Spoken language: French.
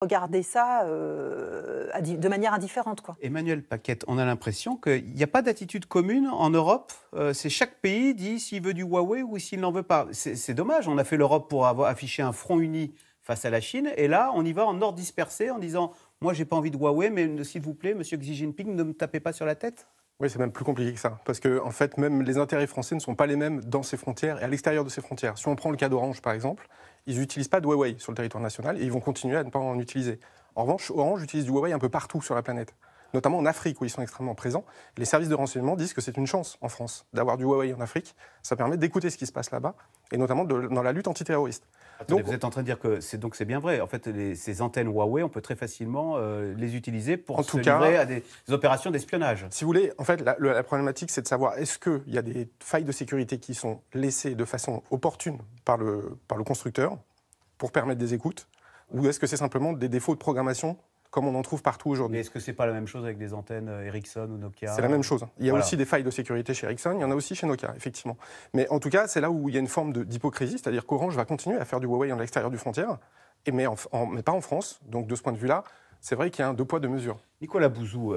regarder ça de manière indifférente, quoi. Emmanuel Paquette, on a l'impression qu'il n'y a pas d'attitude commune en Europe. C'est chaque pays dit s'il veut du Huawei ou s'il n'en veut pas. C'est dommage, on a fait l'Europe pour avoir affiché un front uni face à la Chine. Et là, on y va en ordre dispersé en disant « Moi, j'ai pas envie de Huawei, mais s'il vous plaît, monsieur Xi Jinping, ne me tapez pas sur la tête ». Oui, c'est même plus compliqué que ça. Parce que, en fait, même les intérêts français ne sont pas les mêmes dans ces frontières et à l'extérieur de ces frontières. Si on prend le cas d'Orange, par exemple, ils n'utilisent pas de Huawei sur le territoire national et ils vont continuer à ne pas en utiliser. En revanche, Orange utilise du Huawei un peu partout sur la planète, notamment en Afrique où ils sont extrêmement présents. Les services de renseignement disent que c'est une chance en France d'avoir du Huawei en Afrique. Ça permet d'écouter ce qui se passe là-bas et notamment dans la lutte antiterroriste. Attendez, vous êtes en train de dire que c'est bien vrai. En fait, ces antennes Huawei, on peut très facilement les utiliser pour se livrer à des opérations d'espionnage. Si vous voulez, en fait, la problématique, c'est de savoir est-ce qu'il y a des failles de sécurité qui sont laissées de façon opportune par le constructeur pour permettre des écoutes, ou est-ce que c'est simplement des défauts de programmation comme on en trouve partout aujourd'hui. Mais est-ce que c'est pas la même chose avec des antennes Ericsson ou Nokia? C'est la même chose. Il y a aussi des failles de sécurité chez Ericsson, il y en a aussi chez Nokia, effectivement. Mais en tout cas, c'est là où il y a une forme d'hypocrisie, c'est-à-dire qu'Orange va continuer à faire du Huawei à l'extérieur du frontière, mais pas en France. Donc de ce point de vue-là, c'est vrai qu'il y a un deux poids, deux mesures. Nicolas Bouzou,